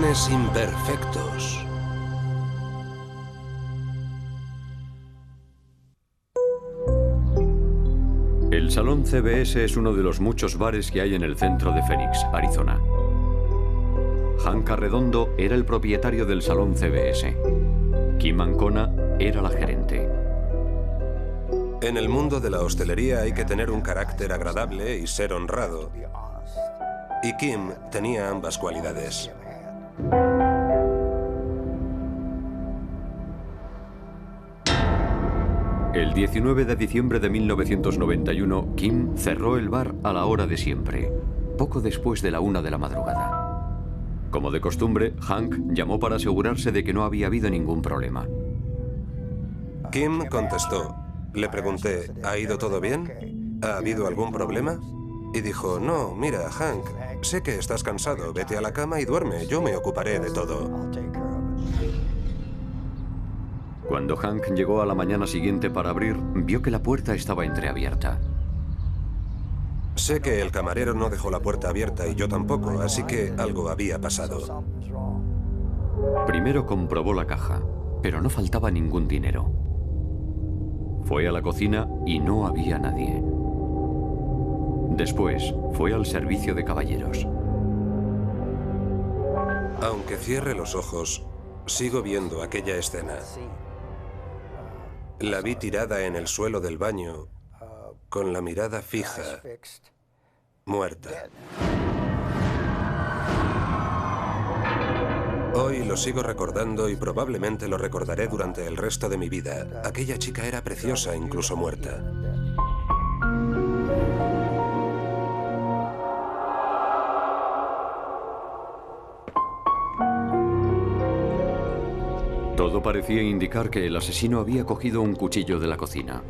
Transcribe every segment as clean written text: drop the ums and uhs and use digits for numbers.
Crímenes imperfectos. El Salón CBS es uno de los muchos bares que hay en el centro de Phoenix, Arizona. Hank Arredondo era el propietario del Salón CBS. Kim Ancona era la gerente. En el mundo de la hostelería hay que tener un carácter agradable y ser honrado. Y Kim tenía ambas cualidades. El 19 de diciembre de 1991, Kim cerró el bar a la hora de siempre, poco después de la 1 de la madrugada. Como de costumbre, Hank llamó para asegurarse de que no había habido ningún problema. Kim contestó. Le pregunté, ¿ha ido todo bien? ¿Ha habido algún problema? Y dijo, no, mira, Hank, sé que estás cansado, vete a la cama y duerme, yo me ocuparé de todo. Cuando Hank llegó a la mañana siguiente para abrir, vio que la puerta estaba entreabierta. Sé que el camarero no dejó la puerta abierta y yo tampoco, así que algo había pasado. Primero comprobó la caja, pero no faltaba ningún dinero. Fue a la cocina y no había nadie. Después fue al servicio de caballeros. Aunque cierre los ojos, sigo viendo aquella escena. La vi tirada en el suelo del baño, con la mirada fija, muerta. Hoy lo sigo recordando y probablemente lo recordaré durante el resto de mi vida. Aquella chica era preciosa, incluso muerta. Todo parecía indicar que el asesino había cogido un cuchillo de la cocina.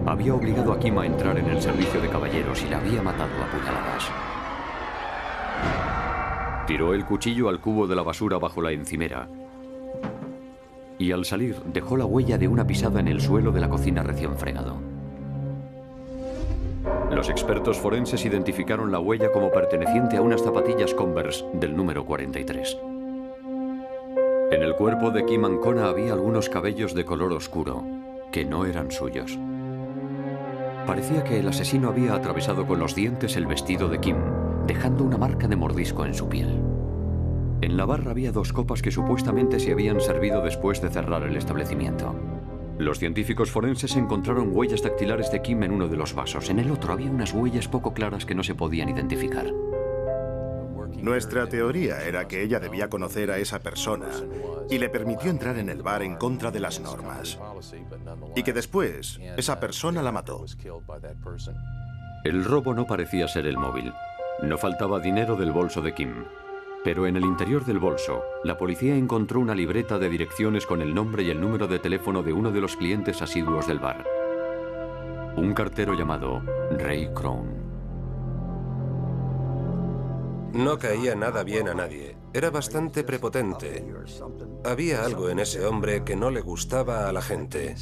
Había obligado a Kim a entrar en el servicio de caballeros y la había matado a puñaladas. Tiró el cuchillo al cubo de la basura bajo la encimera. Y al salir dejó la huella de una pisada en el suelo de la cocina recién fregado. Los expertos forenses identificaron la huella como perteneciente a unas zapatillas Converse del número 43. En el cuerpo de Kim Ancona había algunos cabellos de color oscuro, que no eran suyos. Parecía que el asesino había atravesado con los dientes el vestido de Kim, dejando una marca de mordisco en su piel. En la barra había 2 copas que supuestamente se habían servido después de cerrar el establecimiento. Los científicos forenses encontraron huellas dactilares de Kim en uno de los vasos. En el otro había unas huellas poco claras que no se podían identificar. Nuestra teoría era que ella debía conocer a esa persona y le permitió entrar en el bar en contra de las normas. Y que después, esa persona la mató. El robo no parecía ser el móvil. No faltaba dinero del bolso de Kim. Pero en el interior del bolso, la policía encontró una libreta de direcciones con el nombre y el número de teléfono de uno de los clientes asiduos del bar. Un cartero llamado Ray Crown. No caía nada bien a nadie. Era bastante prepotente. Había algo en ese hombre que no le gustaba a la gente.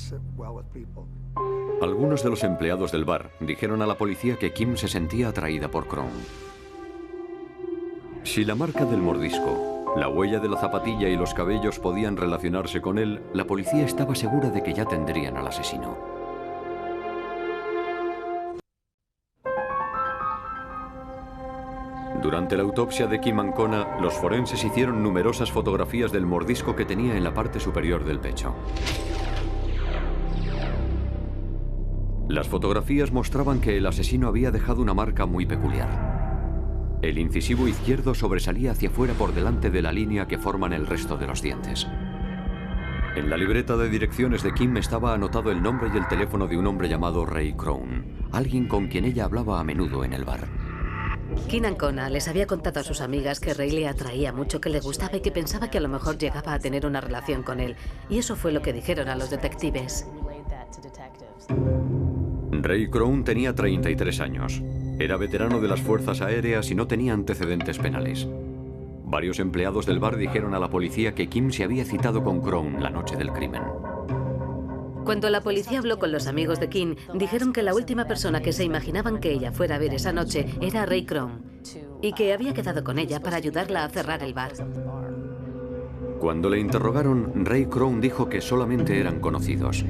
Algunos de los empleados del bar dijeron a la policía que Kim se sentía atraída por Crown. Si la marca del mordisco, la huella de la zapatilla y los cabellos podían relacionarse con él, la policía estaba segura de que ya tendrían al asesino. Durante la autopsia de Kim Ancona, los forenses hicieron numerosas fotografías del mordisco que tenía en la parte superior del pecho. Las fotografías mostraban que el asesino había dejado una marca muy peculiar. El incisivo izquierdo sobresalía hacia afuera por delante de la línea que forman el resto de los dientes. En la libreta de direcciones de Kim estaba anotado el nombre y el teléfono de un hombre llamado Ray Crown, alguien con quien ella hablaba a menudo en el bar. Kim Ancona les había contado a sus amigas que Ray le atraía mucho, que le gustaba y que pensaba que a lo mejor llegaba a tener una relación con él. Y eso fue lo que dijeron a los detectives. Ray Crown tenía 33 años. Era veterano de las fuerzas aéreas y no tenía antecedentes penales. Varios empleados del bar dijeron a la policía que Kim se había citado con Crown la noche del crimen. Cuando la policía habló con los amigos de Kim, dijeron que la última persona que se imaginaban que ella fuera a ver esa noche era Ray Crown y que había quedado con ella para ayudarla a cerrar el bar. Cuando le interrogaron, Ray Crown dijo que solamente eran conocidos.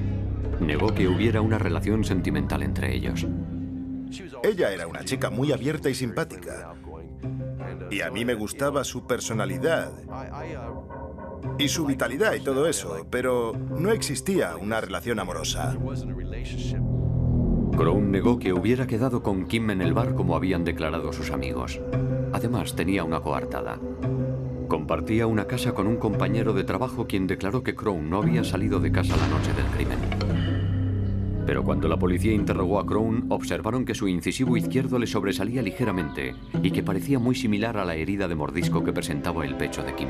Negó que hubiera una relación sentimental entre ellos. Ella era una chica muy abierta y simpática. Y a mí me gustaba su personalidad y su vitalidad y todo eso, pero no existía una relación amorosa. Crown negó que hubiera quedado con Kim en el bar como habían declarado sus amigos. Además, tenía una coartada. Compartía una casa con un compañero de trabajo quien declaró que Crown no había salido de casa la noche del crimen. Pero cuando la policía interrogó a Crown, observaron que su incisivo izquierdo le sobresalía ligeramente y que parecía muy similar a la herida de mordisco que presentaba el pecho de Kim.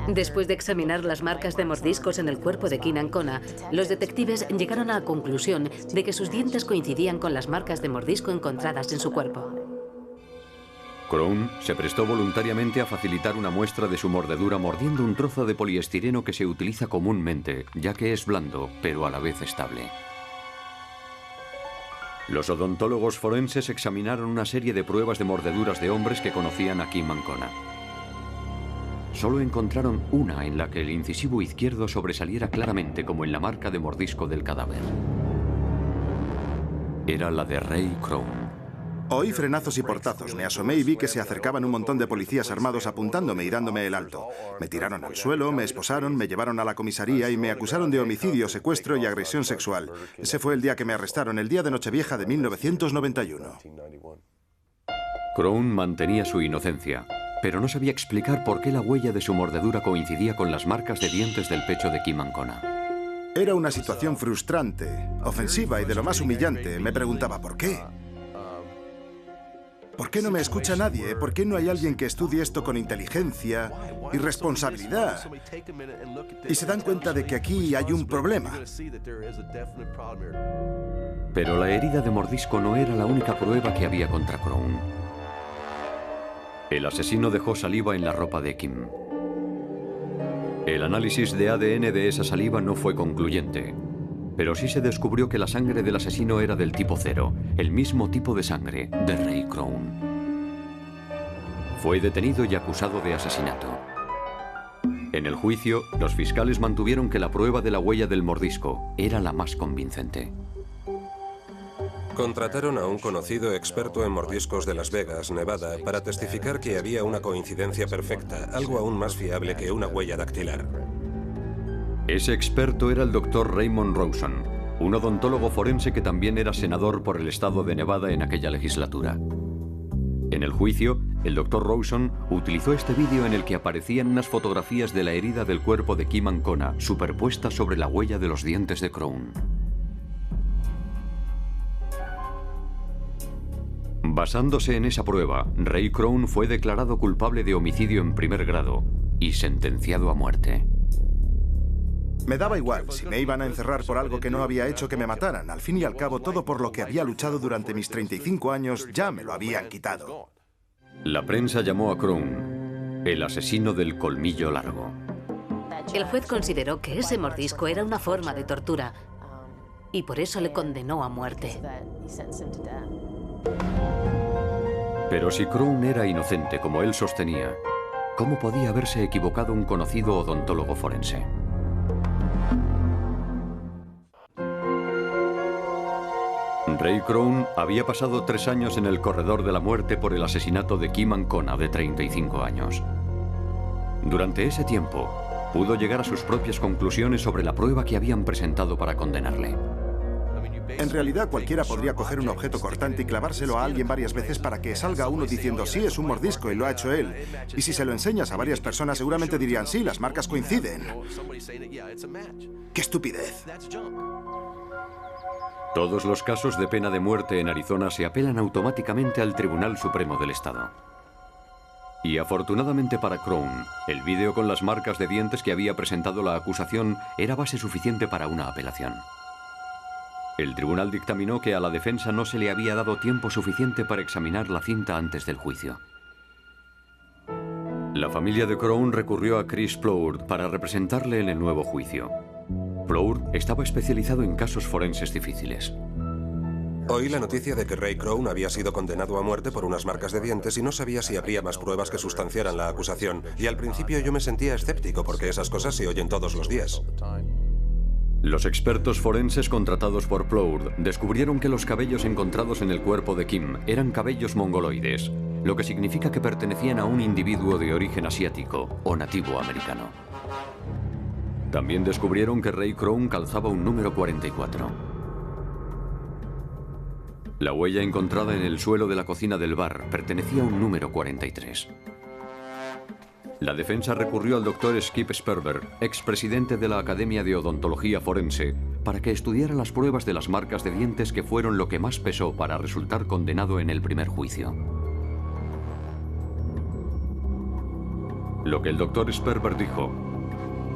Después de examinar las marcas de mordiscos en el cuerpo de Kim Ancona, los detectives llegaron a la conclusión de que sus dientes coincidían con las marcas de mordisco encontradas en su cuerpo. Crown se prestó voluntariamente a facilitar una muestra de su mordedura mordiendo un trozo de poliestireno que se utiliza comúnmente, ya que es blando, pero a la vez estable. Los odontólogos forenses examinaron una serie de pruebas de mordeduras de hombres que conocían a Kim Ancona. Solo encontraron una en la que el incisivo izquierdo sobresaliera claramente como en la marca de mordisco del cadáver. Era la de Ray Crown. Oí frenazos y portazos, me asomé y vi que se acercaban un montón de policías armados apuntándome y dándome el alto. Me tiraron al suelo, me esposaron, me llevaron a la comisaría y me acusaron de homicidio, secuestro y agresión sexual. Ese fue el día que me arrestaron, el día de Nochevieja de 1991. Crown mantenía su inocencia, pero no sabía explicar por qué la huella de su mordedura coincidía con las marcas de dientes del pecho de Kim Ancona. Era una situación frustrante, ofensiva y de lo más humillante. Me preguntaba, ¿por qué? ¿Por qué no me escucha nadie? ¿Por qué no hay alguien que estudie esto con inteligencia y responsabilidad? Y se dan cuenta de que aquí hay un problema. Pero la herida de mordisco no era la única prueba que había contra Crown. El asesino dejó saliva en la ropa de Kim. El análisis de ADN de esa saliva no fue concluyente, pero sí se descubrió que la sangre del asesino era del tipo 0, el mismo tipo de sangre de Ray Crown. Fue detenido y acusado de asesinato. En el juicio, los fiscales mantuvieron que la prueba de la huella del mordisco era la más convincente. Contrataron a un conocido experto en mordiscos de Las Vegas, Nevada, para testificar que había una coincidencia perfecta, algo aún más fiable que una huella dactilar. Ese experto era el Dr. Raymond Rawson, un odontólogo forense que también era senador por el estado de Nevada en aquella legislatura. En el juicio, el Dr. Rawson utilizó este vídeo en el que aparecían unas fotografías de la herida del cuerpo de Kim Ancona superpuestas sobre la huella de los dientes de Crown. Basándose en esa prueba, Ray Crown fue declarado culpable de homicidio en primer grado y sentenciado a muerte. Me daba igual, si me iban a encerrar por algo que no había hecho que me mataran. Al fin y al cabo, todo por lo que había luchado durante mis 35 años ya me lo habían quitado. La prensa llamó a Crown el asesino del colmillo largo. El juez consideró que ese mordisco era una forma de tortura y por eso le condenó a muerte. Pero si Crown era inocente como él sostenía, ¿cómo podía haberse equivocado un conocido odontólogo forense? Ray Crown había pasado 3 años en el corredor de la muerte por el asesinato de Kim Ancona, de 35 años. Durante ese tiempo, pudo llegar a sus propias conclusiones sobre la prueba que habían presentado para condenarle. En realidad, cualquiera podría coger un objeto cortante y clavárselo a alguien varias veces para que salga uno diciendo, sí, es un mordisco y lo ha hecho él. Y si se lo enseñas a varias personas, seguramente dirían, sí, las marcas coinciden. ¡Qué estupidez! Todos los casos de pena de muerte en Arizona se apelan automáticamente al Tribunal Supremo del Estado. Y afortunadamente para Crown, el vídeo con las marcas de dientes que había presentado la acusación era base suficiente para una apelación. El tribunal dictaminó que a la defensa no se le había dado tiempo suficiente para examinar la cinta antes del juicio. La familia de Crown recurrió a Chris Plourde para representarle en el nuevo juicio. Plourde estaba especializado en casos forenses difíciles. Oí la noticia de que Ray Crown había sido condenado a muerte por unas marcas de dientes y no sabía si habría más pruebas que sustanciaran la acusación. Y al principio yo me sentía escéptico porque esas cosas se oyen todos los días. Los expertos forenses contratados por Plourde descubrieron que los cabellos encontrados en el cuerpo de Kim eran cabellos mongoloides, lo que significa que pertenecían a un individuo de origen asiático o nativo americano. También descubrieron que Ray Crown calzaba un número 44. La huella encontrada en el suelo de la cocina del bar pertenecía a un número 43. La defensa recurrió al doctor Skip Sperber, expresidente de la Academia de Odontología Forense, para que estudiara las pruebas de las marcas de dientes que fueron lo que más pesó para resultar condenado en el primer juicio. Lo que el doctor Sperber dijo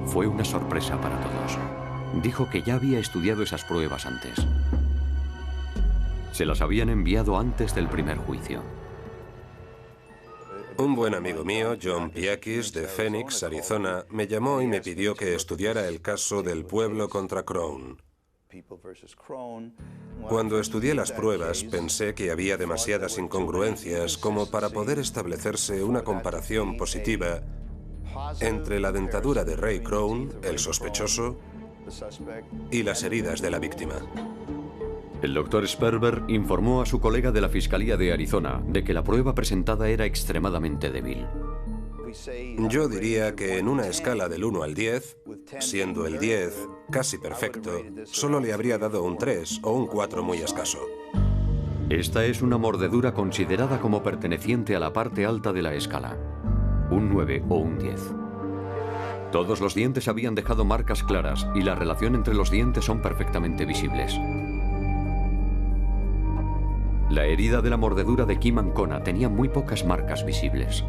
fue una sorpresa para todos. Dijo que ya había estudiado esas pruebas antes. Se las habían enviado antes del primer juicio. Un buen amigo mío, John Piakis, de Phoenix, Arizona, me llamó y me pidió que estudiara el caso del pueblo contra Crown. Cuando estudié las pruebas, pensé que había demasiadas incongruencias como para poder establecerse una comparación positiva entre la dentadura de Ray Crown, el sospechoso, y las heridas de la víctima. El doctor Sperber informó a su colega de la Fiscalía de Arizona de que la prueba presentada era extremadamente débil. Yo diría que en una escala del 1 al 10, siendo el 10 casi perfecto, solo le habría dado un 3 o un 4 muy escaso. Esta es una mordedura considerada como perteneciente a la parte alta de la escala, un 9 o un 10. Todos los dientes habían dejado marcas claras y la relación entre los dientes son perfectamente visibles. La herida de la mordedura de Kim Ancona tenía muy pocas marcas visibles.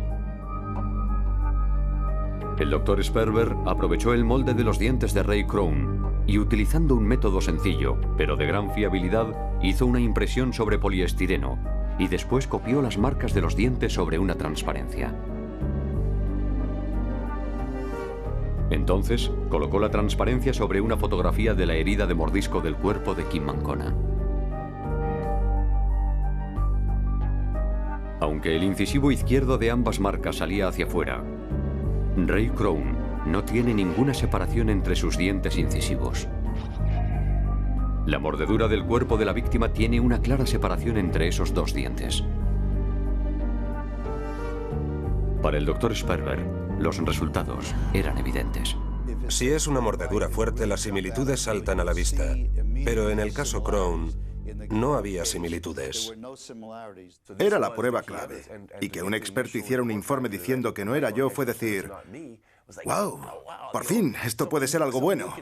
El doctor Sperber aprovechó el molde de los dientes de Ray Crown y, utilizando un método sencillo, pero de gran fiabilidad, hizo una impresión sobre poliestireno y después copió las marcas de los dientes sobre una transparencia. Entonces, colocó la transparencia sobre una fotografía de la herida de mordisco del cuerpo de Kim Ancona. Aunque el incisivo izquierdo de ambas marcas salía hacia afuera, Ray Crown no tiene ninguna separación entre sus dientes incisivos. La mordedura del cuerpo de la víctima tiene una clara separación entre esos dos dientes. Para el doctor Sperber, los resultados eran evidentes. Si es una mordedura fuerte, las similitudes saltan a la vista. Pero en el caso Crown, no había similitudes. Era la prueba clave. Y que un experto hiciera un informe diciendo que no era yo fue decir, ¡wow! Por fin, esto puede ser algo bueno.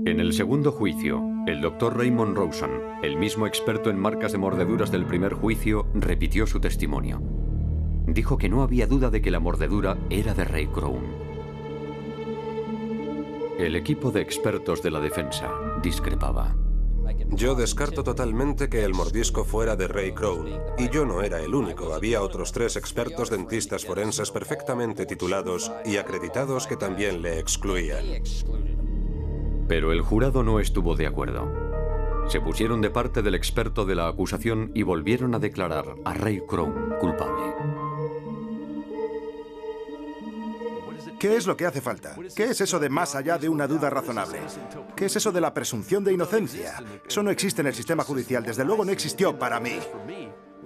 En el segundo juicio, el doctor Raymond Rosen, el mismo experto en marcas de mordeduras del primer juicio, repitió su testimonio. Dijo que no había duda de que la mordedura era de Ray Crown. El equipo de expertos de la defensa discrepaba. Yo descarto totalmente que el mordisco fuera de Ray Crown. Y yo no era el único. Había otros 3 expertos dentistas forenses perfectamente titulados y acreditados que también le excluían. Pero el jurado no estuvo de acuerdo. Se pusieron de parte del experto de la acusación y volvieron a declarar a Ray Crown culpable. ¿Qué es lo que hace falta? ¿Qué es eso de más allá de una duda razonable? ¿Qué es eso de la presunción de inocencia? Eso no existe en el sistema judicial, desde luego no existió para mí.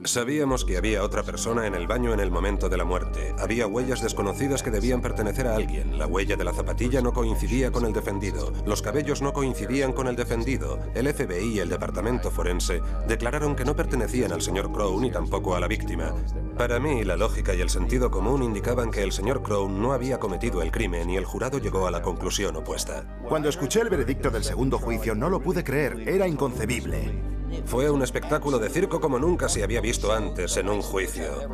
Sabíamos que había otra persona en el baño en el momento de la muerte. Había huellas desconocidas que debían pertenecer a alguien. La huella de la zapatilla no coincidía con el defendido. Los cabellos no coincidían con el defendido. El FBI y el departamento forense declararon que no pertenecían al señor Crown ni tampoco a la víctima. Para mí, la lógica y el sentido común indicaban que el señor Crown no había cometido el crimen y el jurado llegó a la conclusión opuesta. Cuando escuché el veredicto del segundo juicio, no lo pude creer. Era inconcebible. Fue un espectáculo de circo como nunca se había visto antes en un juicio.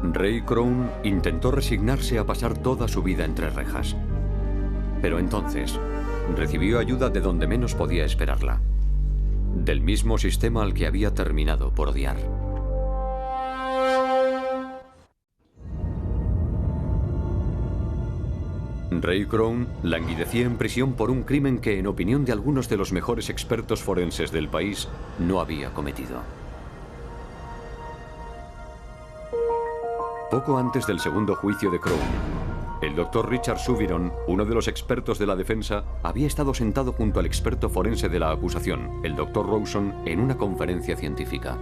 Ray Crown intentó resignarse a pasar toda su vida entre rejas. Pero entonces recibió ayuda de donde menos podía esperarla. Del mismo sistema al que había terminado por odiar. Ray Crown languidecía en prisión por un crimen que, en opinión de algunos de los mejores expertos forenses del país, no había cometido. Poco antes del segundo juicio de Crown, el doctor Richard Subiron, uno de los expertos de la defensa, había estado sentado junto al experto forense de la acusación, el doctor Rawson, en una conferencia científica.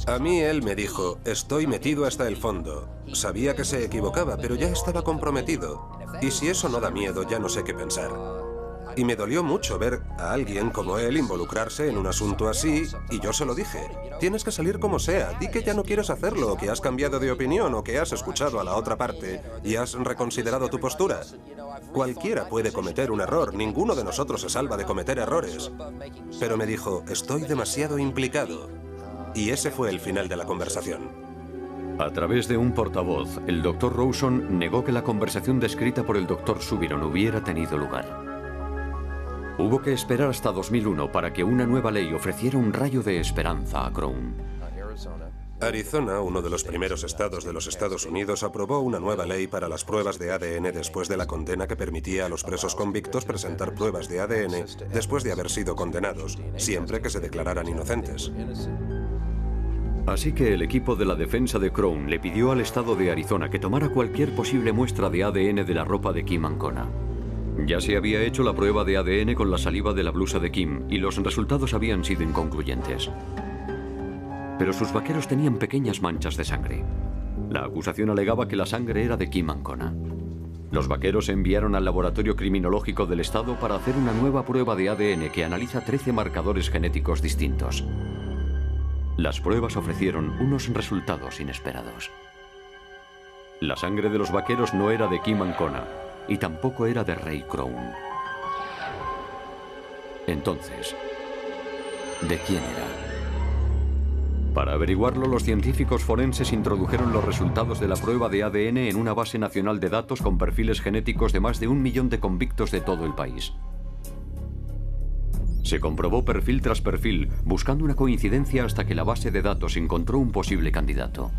A mí él me dijo, estoy metido hasta el fondo. Sabía que se equivocaba, pero ya estaba comprometido. Y si eso no da miedo, ya no sé qué pensar. Y me dolió mucho ver a alguien como él involucrarse en un asunto así, y yo se lo dije. Tienes que salir como sea, di que ya no quieres hacerlo, o que has cambiado de opinión, o que has escuchado a la otra parte y has reconsiderado tu postura. Cualquiera puede cometer un error, ninguno de nosotros se salva de cometer errores. Pero me dijo, estoy demasiado implicado. Y ese fue el final de la conversación. A través de un portavoz, el doctor Rawson negó que la conversación descrita por el doctor Subiron hubiera tenido lugar. Hubo que esperar hasta 2001 para que una nueva ley ofreciera un rayo de esperanza a Crown. Arizona, uno de los primeros estados de los Estados Unidos, aprobó una nueva ley para las pruebas de ADN después de la condena que permitía a los presos convictos presentar pruebas de ADN después de haber sido condenados, siempre que se declararan inocentes. Así que el equipo de la defensa de Crown le pidió al estado de Arizona que tomara cualquier posible muestra de ADN de la ropa de Kim Ancona. Ya se había hecho la prueba de ADN con la saliva de la blusa de Kim y los resultados habían sido inconcluyentes. Pero sus vaqueros tenían pequeñas manchas de sangre. La acusación alegaba que la sangre era de Kim Ancona. Los vaqueros enviaron al laboratorio criminológico del estado para hacer una nueva prueba de ADN que analiza 13 marcadores genéticos distintos. Las pruebas ofrecieron unos resultados inesperados. La sangre de los vaqueros no era de Kim Ancona y tampoco era de Ray Crown. Entonces, ¿de quién era? Para averiguarlo, los científicos forenses introdujeron los resultados de la prueba de ADN en una base nacional de datos con perfiles genéticos de más de 1 millón de convictos de todo el país. Se comprobó perfil tras perfil, buscando una coincidencia hasta que la base de datos encontró un posible candidato.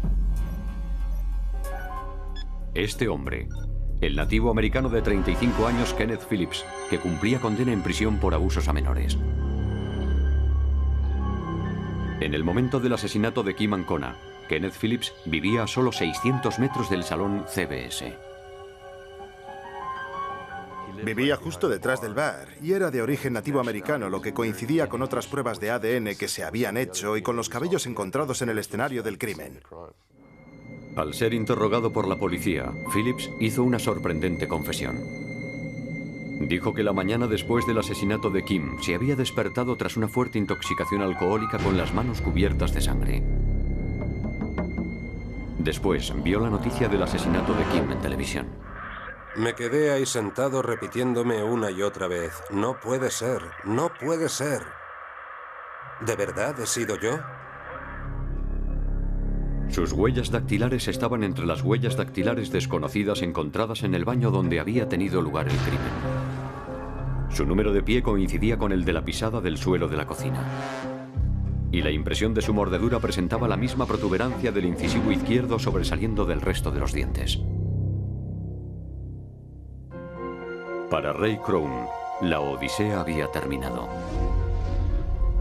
Este hombre, el nativo americano de 35 años Kenneth Phillips, que cumplía condena en prisión por abusos a menores. En el momento del asesinato de Kim Ancona, Kenneth Phillips vivía a solo 600 metros del salón CBS. Vivía justo detrás del bar y era de origen nativo americano, lo que coincidía con otras pruebas de ADN que se habían hecho y con los cabellos encontrados en el escenario del crimen. Al ser interrogado por la policía, Phillips hizo una sorprendente confesión. Dijo que la mañana después del asesinato de Kim se había despertado tras una fuerte intoxicación alcohólica con las manos cubiertas de sangre. Después vio la noticia del asesinato de Kim en televisión. Me quedé ahí sentado repitiéndome una y otra vez, no puede ser, no puede ser. ¿De verdad he sido yo? Sus huellas dactilares estaban entre las huellas dactilares desconocidas encontradas en el baño donde había tenido lugar el crimen. Su número de pie coincidía con el de la pisada del suelo de la cocina. Y la impresión de su mordedura presentaba la misma protuberancia del incisivo izquierdo sobresaliendo del resto de los dientes. Para Ray Crown, la odisea había terminado.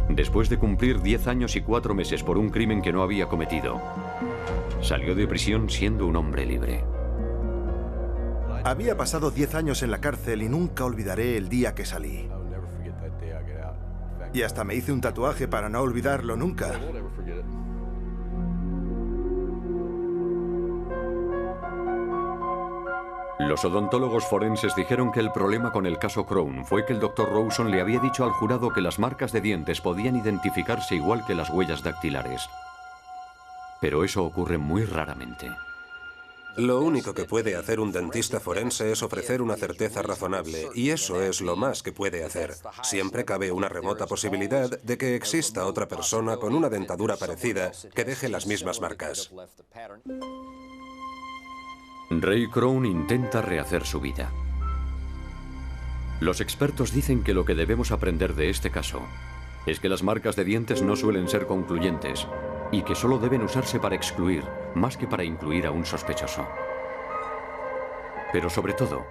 Después de cumplir 10 años y 4 meses por un crimen que no había cometido, salió de prisión siendo un hombre libre. Había pasado 10 años en la cárcel y nunca olvidaré el día que salí. Y hasta me hice un tatuaje para no olvidarlo nunca. Los odontólogos forenses dijeron que el problema con el caso Crown fue que el Dr. Rawson le había dicho al jurado que las marcas de dientes podían identificarse igual que las huellas dactilares. Pero eso ocurre muy raramente. Lo único que puede hacer un dentista forense es ofrecer una certeza razonable, y eso es lo más que puede hacer. Siempre cabe una remota posibilidad de que exista otra persona con una dentadura parecida que deje las mismas marcas. Ray Crown intenta rehacer su vida. Los expertos dicen que lo que debemos aprender de este caso es que las marcas de dientes no suelen ser concluyentes y que solo deben usarse para excluir, más que para incluir a un sospechoso. Pero sobre todo,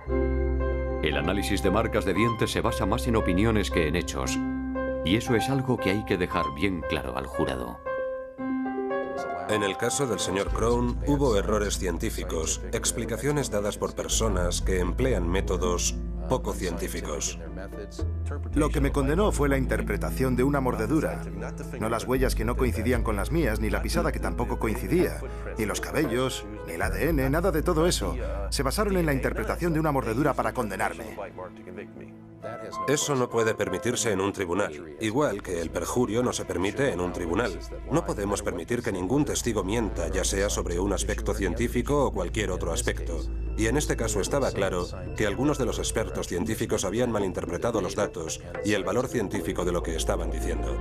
el análisis de marcas de dientes se basa más en opiniones que en hechos. Y eso es algo que hay que dejar bien claro al jurado. En el caso del señor Crown, hubo errores científicos, explicaciones dadas por personas que emplean métodos poco científicos. Lo que me condenó fue la interpretación de una mordedura. No las huellas que no coincidían con las mías, ni la pisada que tampoco coincidía, ni los cabellos, ni el ADN, nada de todo eso. Se basaron en la interpretación de una mordedura para condenarme. Eso no puede permitirse en un tribunal, igual que el perjurio no se permite en un tribunal. No podemos permitir que ningún testigo mienta, ya sea sobre un aspecto científico o cualquier otro aspecto. Y en este caso estaba claro que algunos de los expertos científicos habían malinterpretado los datos y el valor científico de lo que estaban diciendo.